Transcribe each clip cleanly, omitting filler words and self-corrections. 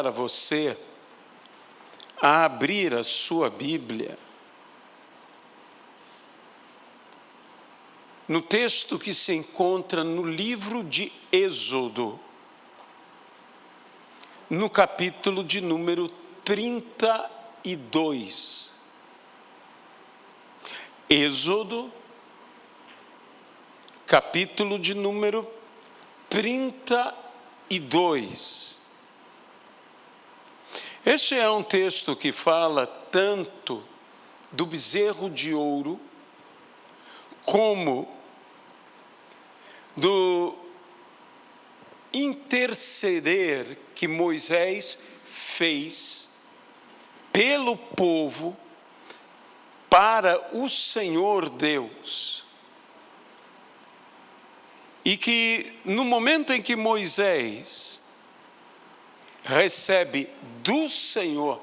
convidar a você a abrir a sua Bíblia no texto que se encontra no livro de Êxodo, no capítulo de número 32. Êxodo, capítulo de número 32. Este é um texto que fala tanto do bezerro de ouro, como do interceder que Moisés fez pelo povo para o Senhor Deus. E que no momento em que Moisés recebe do Senhor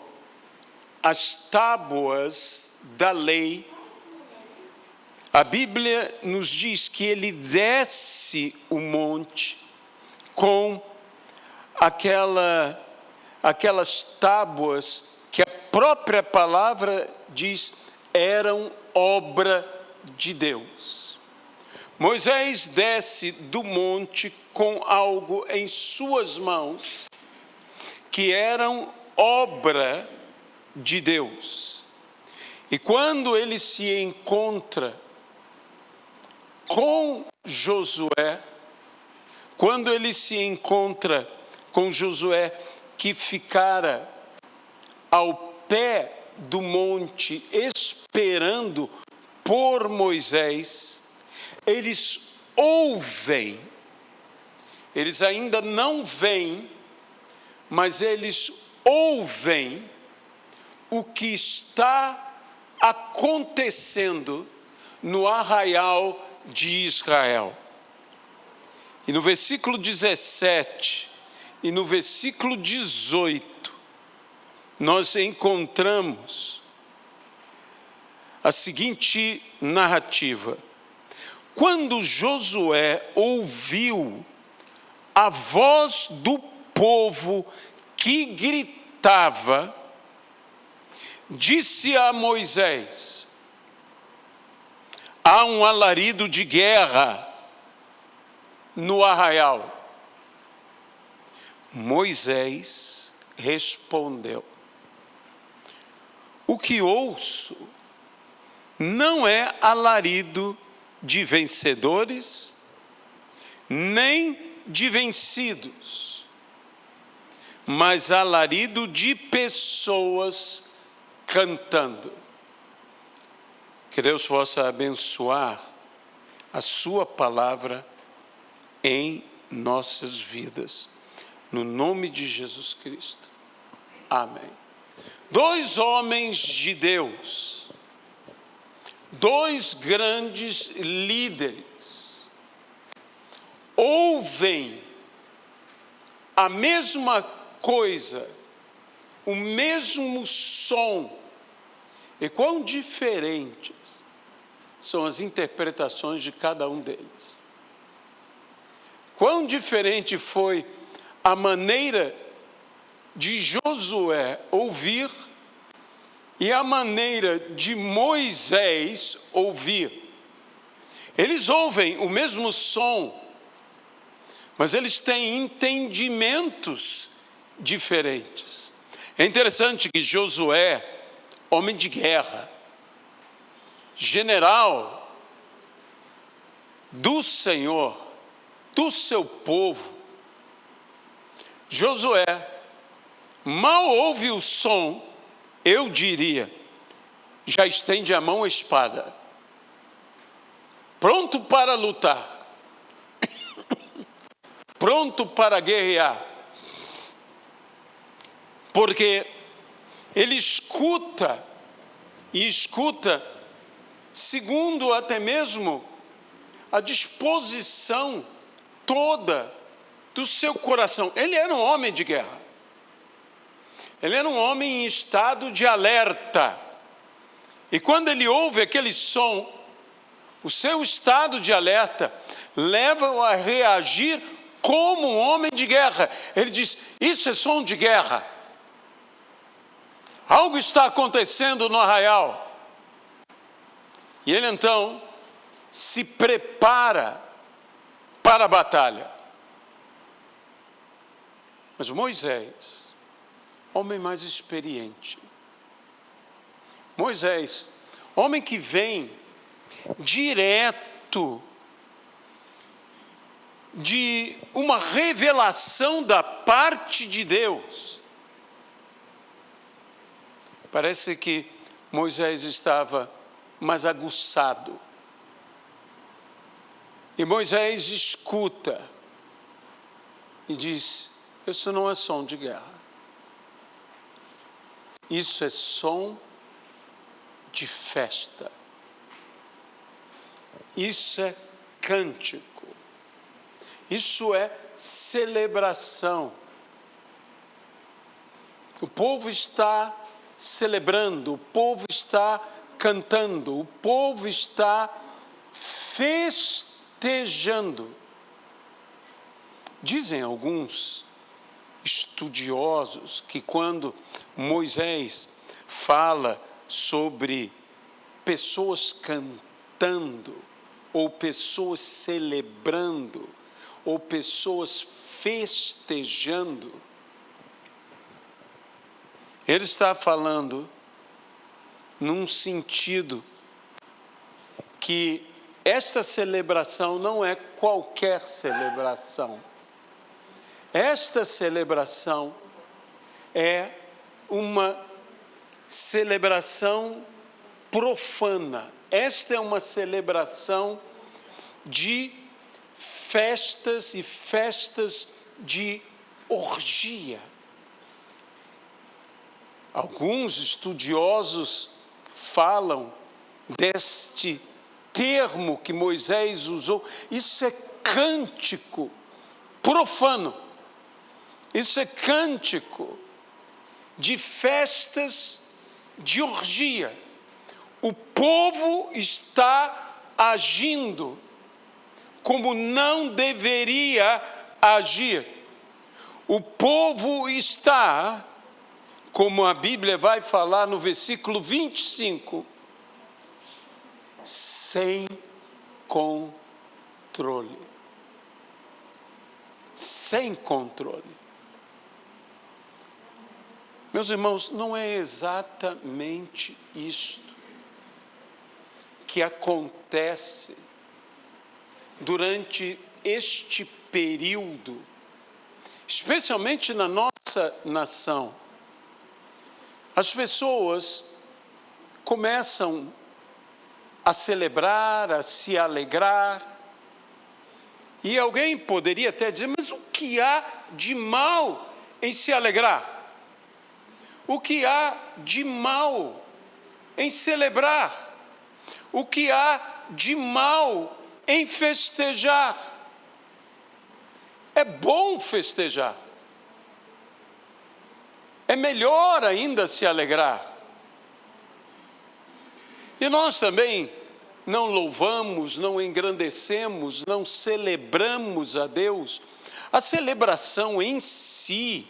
as tábuas da lei, a Bíblia nos diz que ele desce o monte com aquelas tábuas que a própria palavra diz eram obra de Deus. Moisés desce do monte com algo em suas mãos que eram obra de Deus. E quando ele se encontra com Josué, que ficara ao pé do monte esperando por Moisés, eles ouvem, eles ainda não veem, mas eles ouvem o que está acontecendo no arraial de Israel. E no versículo 17 e no versículo 18, nós encontramos a seguinte narrativa: quando Josué ouviu a voz do povo que gritava, disse a Moisés: há um alarido de guerra no arraial. Moisés respondeu: o que ouço não é alarido de vencedores, nem de vencidos, mas alarido de pessoas cantando. Que Deus possa abençoar a sua palavra em nossas vidas. No nome de Jesus Cristo. Amém. Dois homens de Deus, dois grandes líderes, ouvem a mesma coisa, o mesmo som, e quão diferentes são as interpretações de cada um deles. Quão diferente foi a maneira de Josué ouvir e a maneira de Moisés ouvir. Eles ouvem o mesmo som, mas eles têm entendimentos diferentes. É interessante que Josué, homem de guerra, general do Senhor, do seu povo, Josué mal ouve o som, eu diria, já estende a mão à espada, pronto para lutar, pronto para guerrear, porque ele escuta, e escuta segundo até mesmo a disposição toda do seu coração. Ele era um homem de guerra. Ele era um homem em estado de alerta. E quando ele ouve aquele som, o seu estado de alerta leva-o a reagir como um homem de guerra. Ele diz: isso é som de guerra. Algo está acontecendo no arraial. E ele então se prepara para a batalha. Mas Moisés, homem mais experiente, Moisés, homem que vem direto de uma revelação da parte de Deus. Parece que Moisés estava mais aguçado. E Moisés escuta e diz: isso não é som de guerra. Isso é som de festa. Isso é cântico. Isso é celebração. O povo está celebrando, o povo está cantando, o povo está festejando. Dizem alguns estudiosos que quando Moisés fala sobre pessoas cantando, ou pessoas celebrando, ou pessoas festejando, ele está falando num sentido que esta celebração não é qualquer celebração. Esta celebração é uma celebração profana. Esta é uma celebração de festas e festas de orgia. Alguns estudiosos falam deste termo que Moisés usou. Isso é cântico profano. Isso é cântico de festas de orgia. O povo está agindo como não deveria agir. O povo está, como a Bíblia vai falar no versículo 25, sem controle. Sem controle. Meus irmãos, não é exatamente isto que acontece durante este período, especialmente na nossa nação. As pessoas começam a celebrar, a se alegrar, e alguém poderia até dizer: mas o que há de mal em se alegrar? O que há de mal em celebrar? O que há de mal em festejar? É bom festejar. É melhor ainda se alegrar. E nós também não louvamos, não engrandecemos, não celebramos a Deus. A celebração em si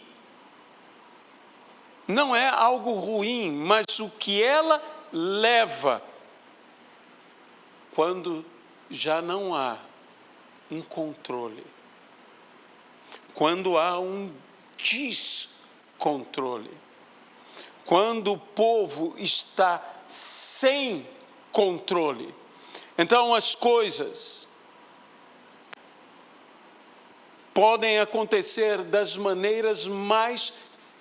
não é algo ruim, mas o que ela leva quando já não há um controle, quando há um descontrole, quando o povo está sem controle. Então as coisas podem acontecer das maneiras mais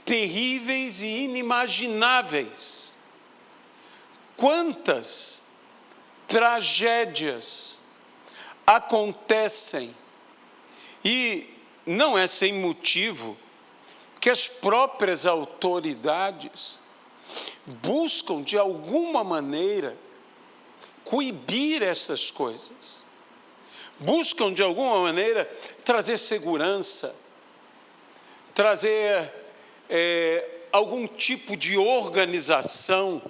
terríveis e inimagináveis. Quantas tragédias acontecem, e não é sem motivo que as próprias autoridades buscam de alguma maneira coibir essas coisas, buscam de alguma maneira trazer segurança, trazer algum tipo de organização.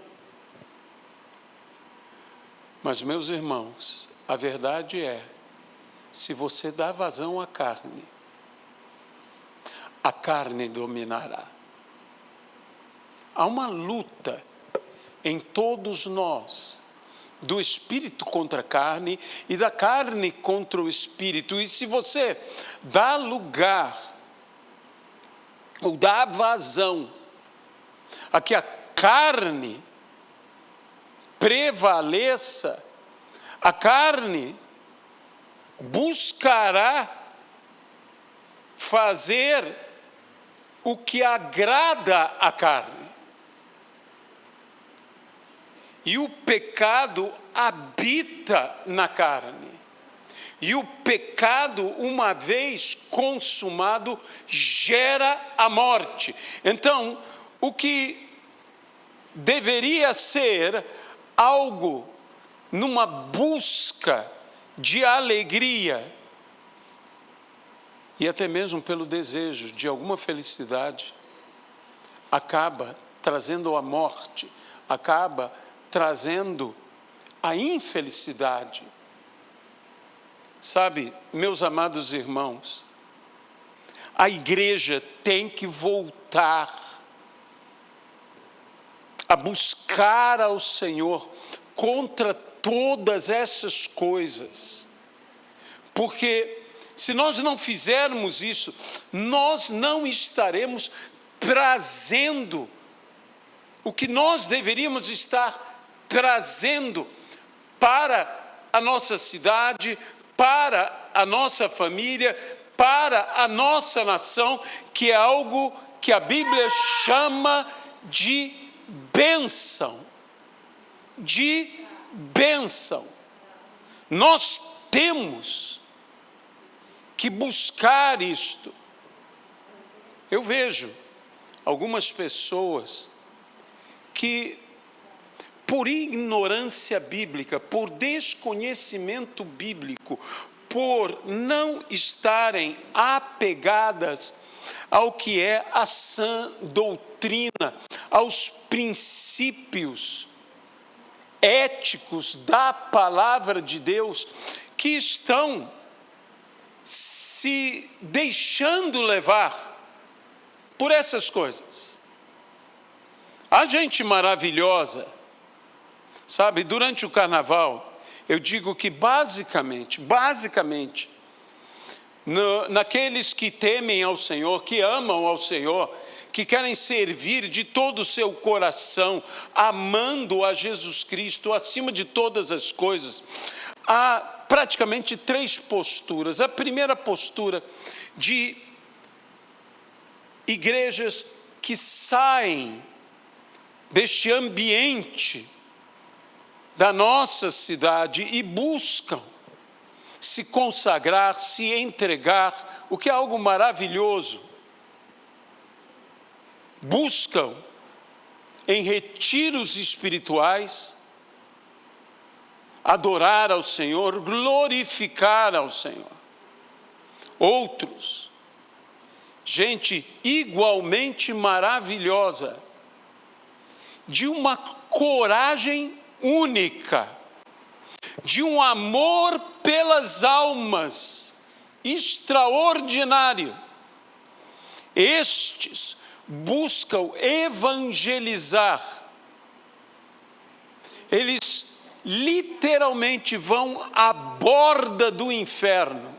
Mas, meus irmãos, a verdade é, se você dá vazão à carne, a carne dominará. Há uma luta em todos nós, do espírito contra a carne e da carne contra o espírito. E se você dá lugar ou dá vazão a que a carne prevaleça, a carne buscará fazer o que agrada à carne. E o pecado habita na carne. E o pecado, uma vez consumado, gera a morte. Então, o que deveria ser algo numa busca de alegria, e até mesmo pelo desejo de alguma felicidade, acaba trazendo a morte, acaba trazendo a infelicidade. Sabe, meus amados irmãos, a igreja tem que voltar a buscar ao Senhor contra todas essas coisas, porque se nós não fizermos isso, nós não estaremos trazendo o que nós deveríamos estar trazendo para a nossa cidade, para a nossa família, para a nossa nação, que é algo que a Bíblia chama de bênção. De bênção. Nós temos que buscar isto. Eu vejo algumas pessoas que, por ignorância bíblica, por desconhecimento bíblico, por não estarem apegadas ao que é a sã doutrina, aos princípios éticos da palavra de Deus, que estão se deixando levar por essas coisas. A gente maravilhosa, sabe, durante o carnaval, eu digo que basicamente, naqueles que temem ao Senhor, que amam ao Senhor, que querem servir de todo o seu coração, amando a Jesus Cristo acima de todas as coisas, há praticamente 3 posturas. A primeira postura, de igrejas que saem deste ambiente da nossa cidade e buscam se consagrar, se entregar, o que é algo maravilhoso. Buscam em retiros espirituais adorar ao Senhor, glorificar ao Senhor. Outros, gente igualmente maravilhosa, de uma coragem única, de um amor pelas almas extraordinário. Estes buscam evangelizar. Eles literalmente vão à borda do inferno,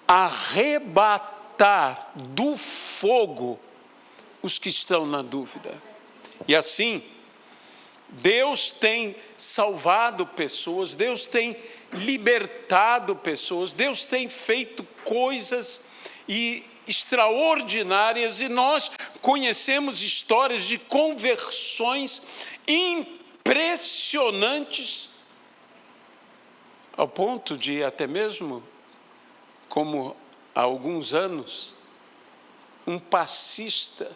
arrebatar do fogo os que estão na dúvida. E assim, Deus tem salvado pessoas, Deus tem libertado pessoas, Deus tem feito coisas extraordinárias, e nós conhecemos histórias de conversões impressionantes, ao ponto de até mesmo, como há alguns anos, um passista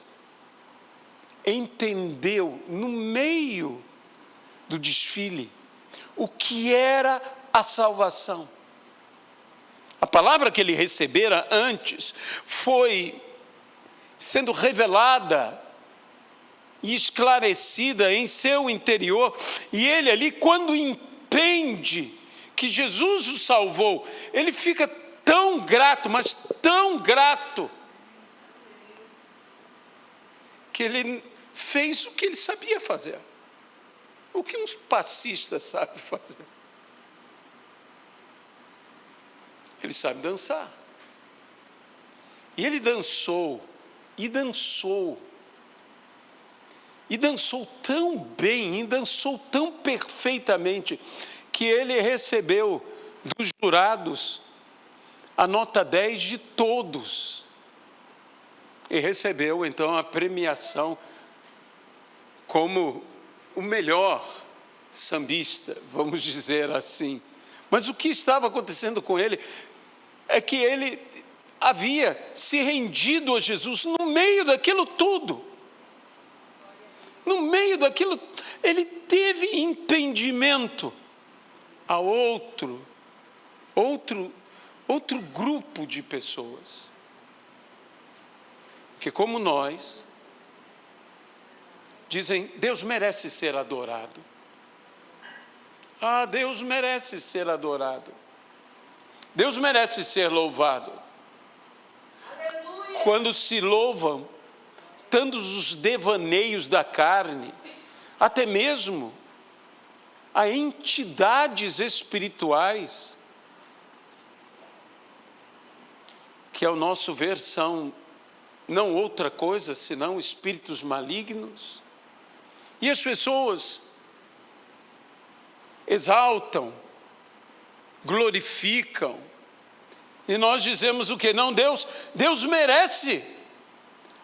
entendeu no meio do desfile o que era a salvação. A palavra que ele recebera antes foi sendo revelada e esclarecida em seu interior, e ele ali, quando entende que Jesus o salvou, ele fica tão grato, mas tão grato, que ele fez o que ele sabia fazer. O que um passista sabe fazer? Ele sabe dançar. E ele dançou, e dançou. E dançou tão bem, e dançou tão perfeitamente, que ele recebeu dos jurados a nota 10 de todos. E recebeu, então, a premiação como o melhor sambista, vamos dizer assim. Mas o que estava acontecendo com ele é que ele havia se rendido a Jesus no meio daquilo tudo. No meio daquilo, ele teve entendimento a outro grupo de pessoas, que como nós, dizem, Deus merece ser adorado. Ah, Deus merece ser adorado. Deus merece ser louvado. Aleluia. Quando se louvam tantos os devaneios da carne, até mesmo a entidades espirituais, que ao nosso ver são não outra coisa senão espíritos malignos, e as pessoas exaltam, glorificam, e nós dizemos o que? Não, Deus merece,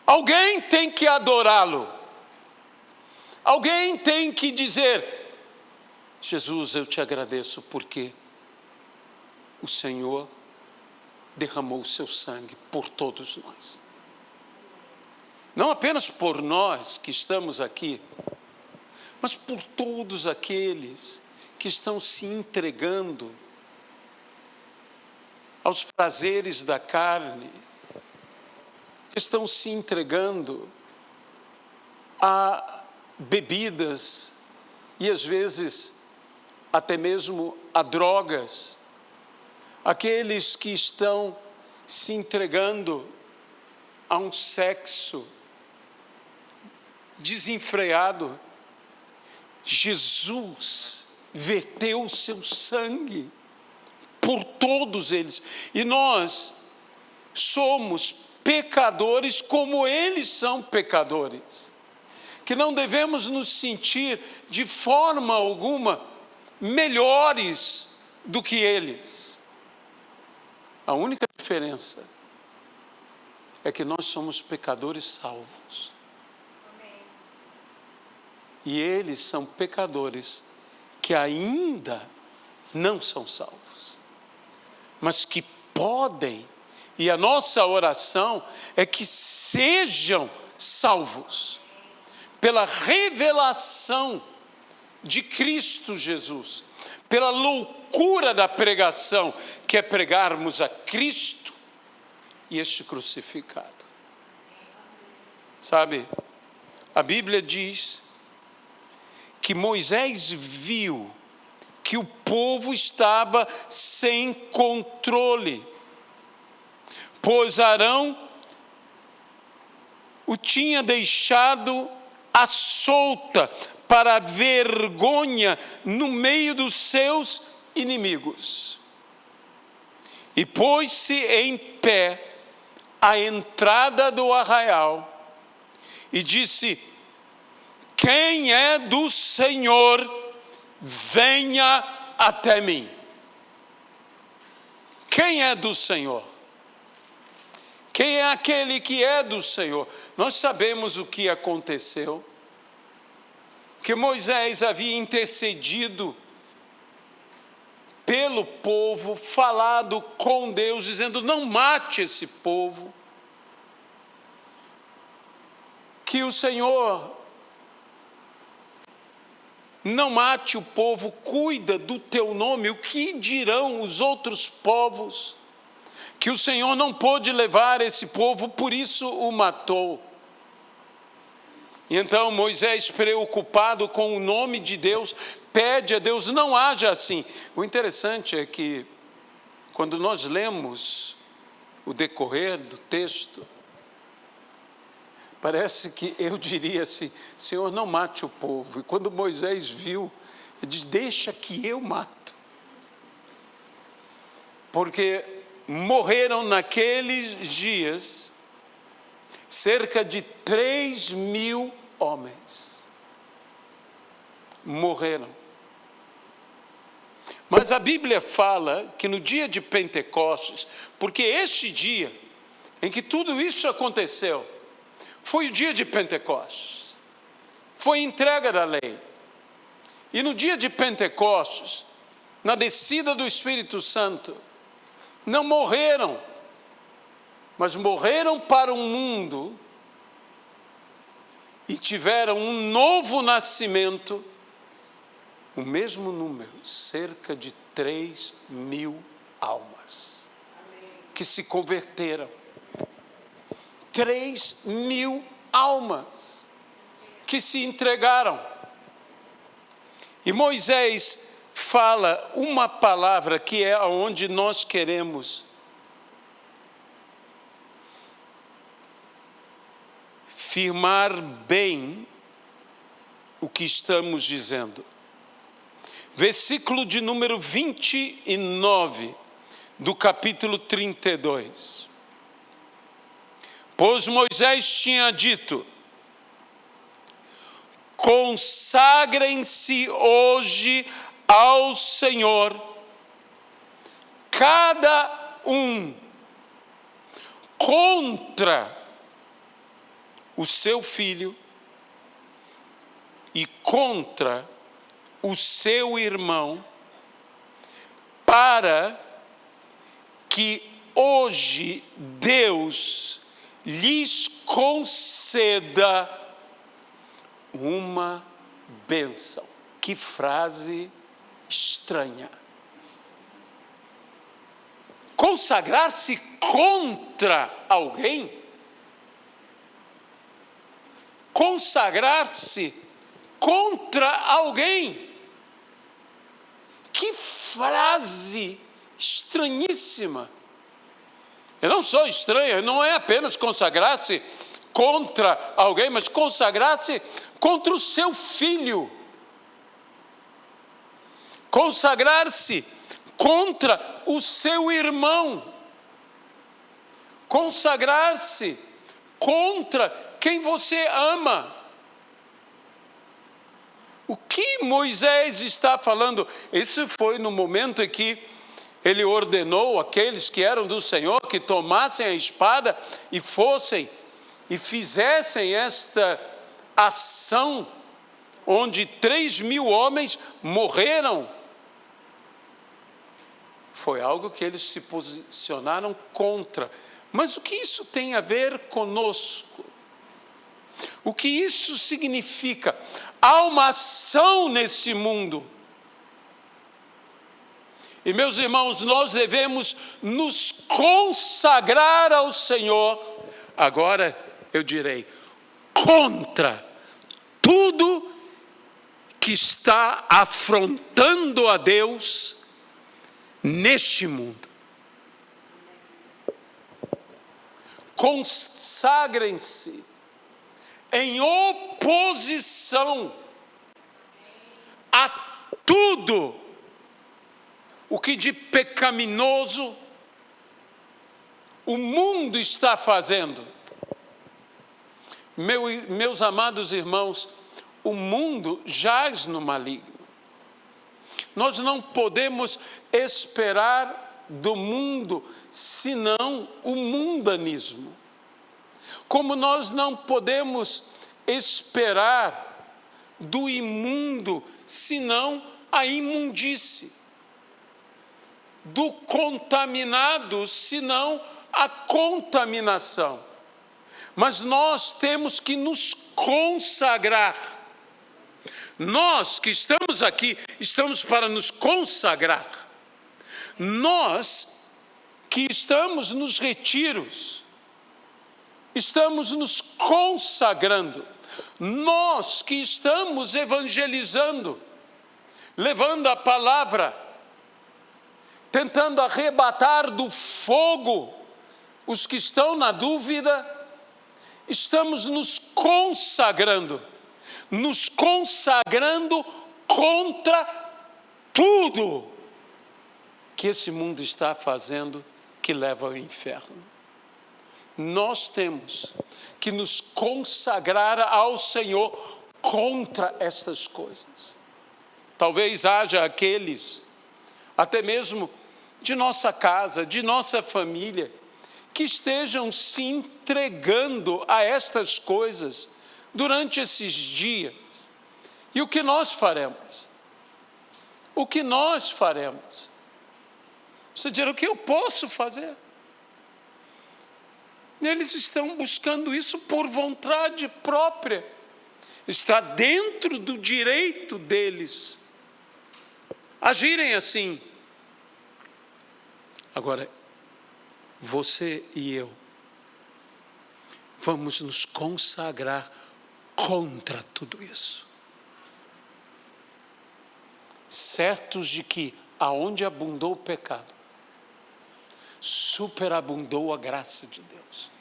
alguém tem que adorá-lo, alguém tem que dizer, Jesus, eu te agradeço porque o Senhor derramou o seu sangue por todos nós. Não apenas por nós que estamos aqui, mas por todos aqueles que estão se entregando aos prazeres da carne, que estão se entregando a bebidas e às vezes até mesmo a drogas, aqueles que estão se entregando a um sexo desenfreado. Jesus verteu o seu sangue por todos eles, e nós somos pecadores como eles são pecadores, que não devemos nos sentir de forma alguma melhores do que eles. A única diferença é que nós somos pecadores salvos. Amém. E eles são pecadores que ainda não são salvos, mas que podem, e a nossa oração é que sejam salvos pela revelação de Cristo Jesus, pela loucura da pregação, que é pregarmos a Cristo e este crucificado. Sabe, a Bíblia diz que Moisés viu que o povo estava sem controle, pois Arão o tinha deixado à solta para a vergonha no meio dos seus inimigos. E pôs-se em pé à entrada do arraial e disse: quem é do Senhor, venha até mim. Quem é do Senhor? Quem é aquele que é do Senhor? Nós sabemos o que aconteceu, que Moisés havia intercedido pelo povo, falado com Deus, dizendo, não mate esse povo, que o Senhor não mate o povo, cuida do teu nome, o que dirão os outros povos? Que o Senhor não pôde levar esse povo, por isso o matou. E então Moisés, preocupado com o nome de Deus, pede a Deus, não haja assim. O interessante é que, quando nós lemos o decorrer do texto, Parece que eu diria assim: Senhor, não mate o povo. E quando Moisés viu, ele disse: deixa que eu mato. Porque morreram naqueles dias cerca de 3.000 homens. Morreram. Mas a Bíblia fala que no dia de Pentecostes, porque este dia em que tudo isso aconteceu, foi o dia de Pentecostes, foi entrega da lei. E no dia de Pentecostes, na descida do Espírito Santo, não morreram, mas morreram para o mundo e tiveram um novo nascimento, o mesmo número, cerca de 3.000 almas, que se converteram. 3.000 almas que se entregaram. E Moisés fala uma palavra que é onde nós queremos firmar bem o que estamos dizendo. Versículo de número 29 do capítulo 32. Pois Moisés tinha dito: consagrem-se hoje ao Senhor, cada um contra o seu filho e contra o seu irmão, para que hoje Deus lhes conceda uma bênção. Que frase estranha. Consagrar-se contra alguém? Consagrar-se contra alguém? Que frase estranhíssima. Eu não sou estranho, não é apenas consagrar-se contra alguém, mas consagrar-se contra o seu filho. Consagrar-se contra o seu irmão. Consagrar-se contra quem você ama. O que Moisés está falando? Isso foi no momento em que ele ordenou aqueles que eram do Senhor que tomassem a espada e fossem e fizessem esta ação onde 3.000 homens morreram. Foi algo que eles se posicionaram contra. Mas o que isso tem a ver conosco? O que isso significa? Há uma ação nesse mundo. E meus irmãos, nós devemos nos consagrar ao Senhor. Agora eu direi, contra tudo que está afrontando a Deus neste mundo. Consagrem-se em oposição a tudo o que de pecaminoso o mundo está fazendo. Meus amados irmãos, o mundo jaz no maligno. Nós não podemos esperar do mundo senão o mundanismo. Como nós não podemos esperar do imundo senão a imundície. Do contaminado senão a contaminação. Mas nós temos que nos consagrar. Nós que estamos aqui, estamos para nos consagrar. Nós que estamos nos retiros, estamos nos consagrando. Nós que estamos evangelizando, levando a palavra, tentando arrebatar do fogo os que estão na dúvida estamos nos consagrando contra tudo que esse mundo está fazendo que leva ao inferno. Nós temos que nos consagrar ao Senhor contra estas coisas. Talvez haja aqueles, até mesmo de nossa casa, de nossa família, que estejam se entregando a estas coisas durante esses dias. E o que nós faremos? O que nós faremos? Você dirá, o que eu posso fazer? Eles estão buscando isso por vontade própria. Está dentro do direito deles agirem assim. Agora, você e eu vamos nos consagrar contra tudo isso, certos de que aonde abundou o pecado, superabundou a graça de Deus.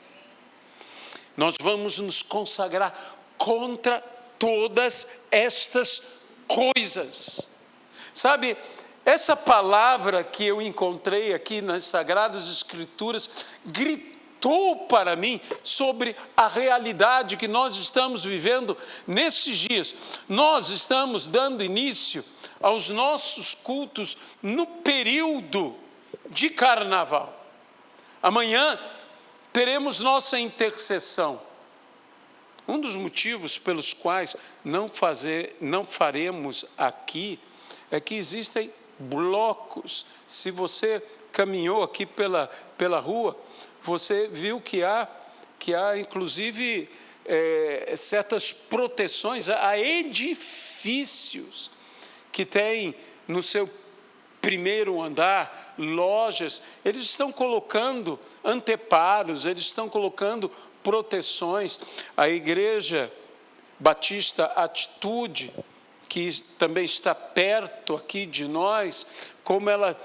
Nós vamos nos consagrar contra todas estas coisas. Sabe, essa palavra que eu encontrei aqui nas Sagradas Escrituras gritou para mim sobre a realidade que nós estamos vivendo nesses dias. Nós estamos dando início aos nossos cultos no período de carnaval. Amanhã teremos nossa intercessão. Um dos motivos pelos quais não faremos aqui é que existem blocos. Se você caminhou aqui pela rua, você viu que há inclusive certas proteções a edifícios que têm no seu primeiro andar lojas. Eles estão colocando anteparos, eles estão colocando proteções. A Igreja Batista Atitude, que também está perto aqui de nós, como ela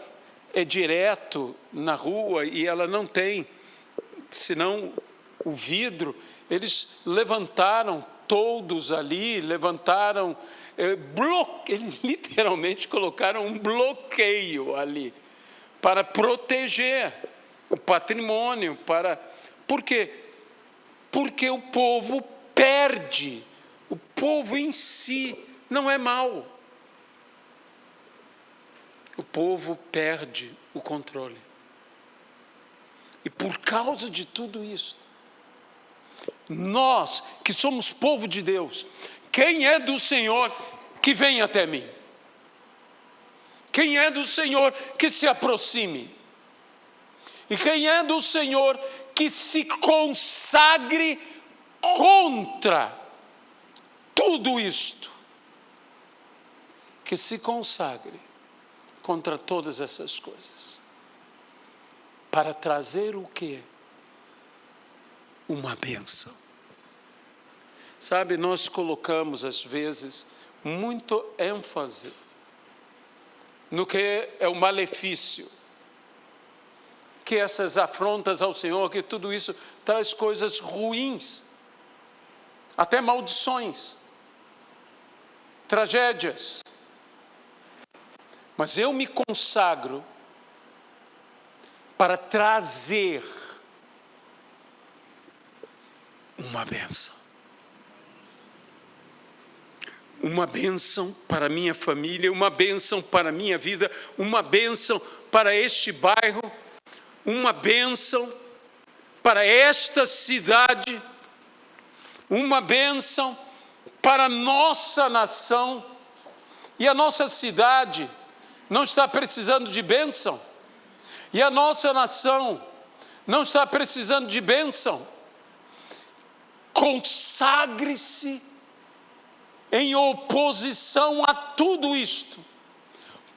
é direto na rua e ela não tem senão o vidro, eles levantaram todos ali, eles literalmente colocaram um bloqueio ali para proteger o patrimônio. Por quê? Porque o povo perde, o povo em si não é mau. O povo perde o controle. E por causa de tudo isso, nós que somos povo de Deus, quem é do Senhor que vem até mim? Quem é do Senhor que se aproxime? E quem é do Senhor que se consagre contra tudo isto? Que se consagre contra todas essas coisas. Para trazer o quê? Uma bênção. Sabe, nós colocamos às vezes muito ênfase no que é o malefício, que essas afrontas ao Senhor, que tudo isso traz coisas ruins, até maldições, tragédias. Mas eu me consagro para trazer uma bênção. Uma bênção para a minha família, uma bênção para a minha vida, uma bênção para este bairro, uma bênção para esta cidade, uma bênção para a nossa nação. E a nossa cidade não está precisando de bênção. E a nossa nação não está precisando de bênção. Consagre-se em oposição a tudo isto.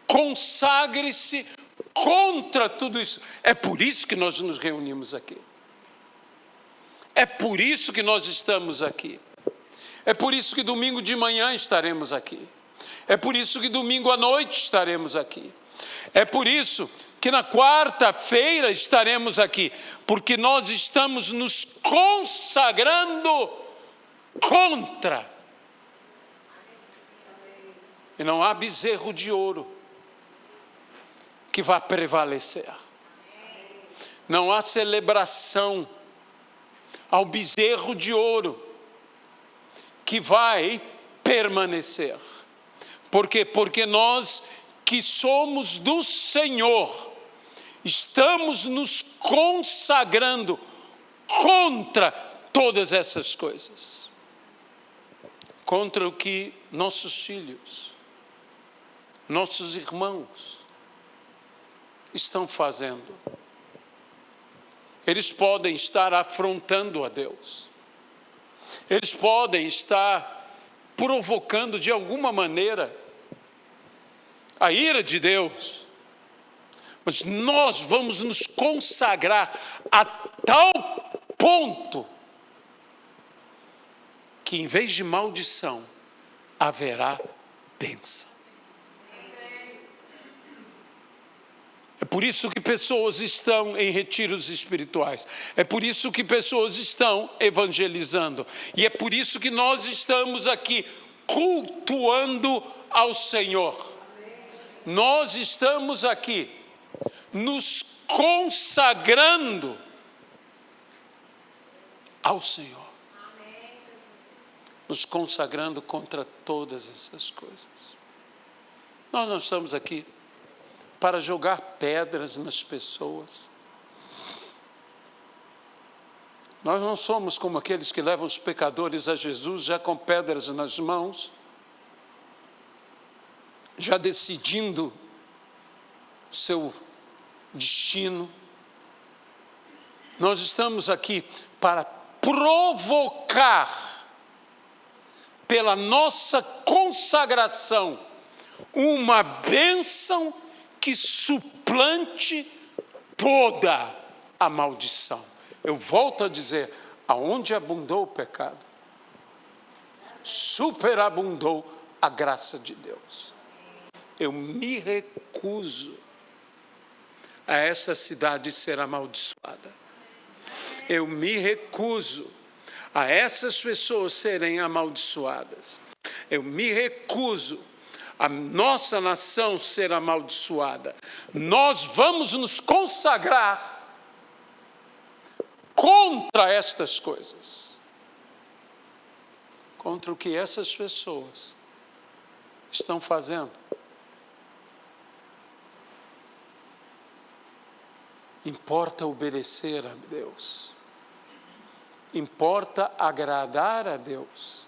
Consagre-se contra tudo isso. É por isso que nós nos reunimos aqui. É por isso que nós estamos aqui. É por isso que domingo de manhã estaremos aqui. É por isso que domingo à noite estaremos aqui. É por isso que na quarta-feira estaremos aqui, porque nós estamos nos consagrando contra. E não há bezerro de ouro que vá prevalecer. Não há celebração ao bezerro de ouro que vai permanecer. Por quê? Porque nós que somos do Senhor, estamos nos consagrando contra todas essas coisas. Contra o que nossos filhos, nossos irmãos estão fazendo. Eles podem estar afrontando a Deus. Eles podem estar provocando de alguma maneira a ira de Deus. Mas nós vamos nos consagrar a tal ponto que em vez de maldição, haverá bênção. É por isso que pessoas estão em retiros espirituais. É por isso que pessoas estão evangelizando. E é por isso que nós estamos aqui cultuando ao Senhor. Nós estamos aqui nos consagrando ao Senhor. Nos consagrando contra todas essas coisas. Nós não estamos aqui para jogar pedras nas pessoas. Nós não somos como aqueles que levam os pecadores a Jesus já com pedras nas mãos, já decidindo o seu destino. Nós estamos aqui para provocar, pela nossa consagração, uma bênção que suplante toda a maldição. Eu volto a dizer, aonde abundou o pecado, superabundou a graça de Deus. Eu me recuso a essa cidade ser amaldiçoada. Eu me recuso a essas pessoas serem amaldiçoadas. Eu me recuso a nossa nação ser amaldiçoada. Nós vamos nos consagrar contra estas coisas, contra o que essas pessoas estão fazendo. Importa obedecer a Deus. Importa agradar a Deus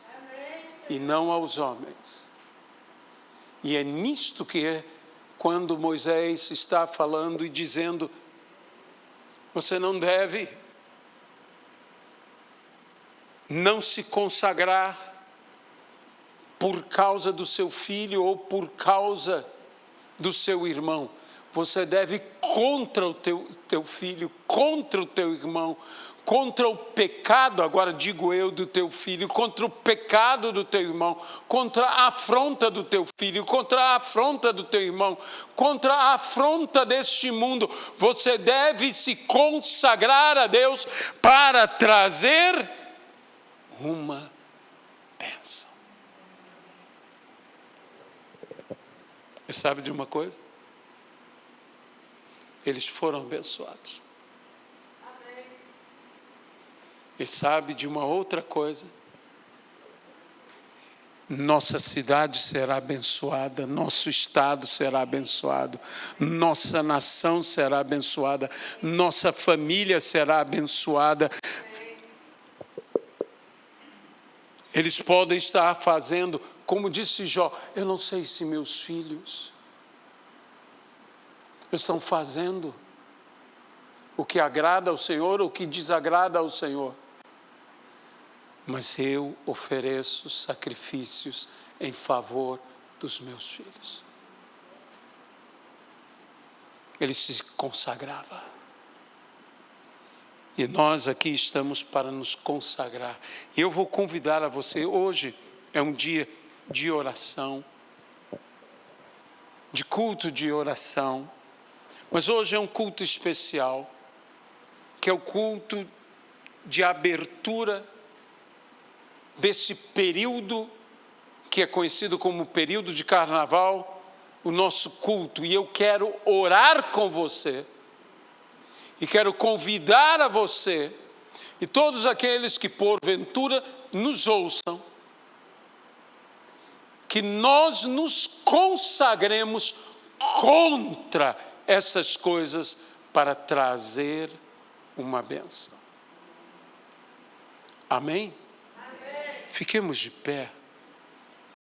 e não aos homens. E é nisto que é quando Moisés está falando e dizendo, você não deve não se consagrar por causa do seu filho ou por causa do seu irmão. Você deve contra o teu filho, contra o teu irmão, contra o pecado, agora digo eu, do teu filho, contra o pecado do teu irmão, contra a afronta do teu filho, contra a afronta do teu irmão, contra a afronta deste mundo. Você deve se consagrar a Deus para trazer uma bênção. E sabe de uma coisa? Eles foram abençoados. E sabe de uma outra coisa? Nossa cidade será abençoada, nosso estado será abençoado, nossa nação será abençoada, nossa família será abençoada. Eles podem estar fazendo, como disse Jó, eu não sei se meus filhos estão fazendo o que agrada ao Senhor ou o que desagrada ao Senhor. Mas eu ofereço sacrifícios em favor dos meus filhos. Ele se consagrava. E nós aqui estamos para nos consagrar. E eu vou convidar a você, hoje é um dia de oração, de culto de oração, Mas hoje é um culto especial, que é o culto de abertura desse período que é conhecido como período de carnaval, o nosso culto. E eu quero orar com você, e quero convidar a você, e todos aqueles que porventura nos ouçam, que nós nos consagremos contra essas coisas para trazer uma bênção. Amém? Amém. Fiquemos de pé.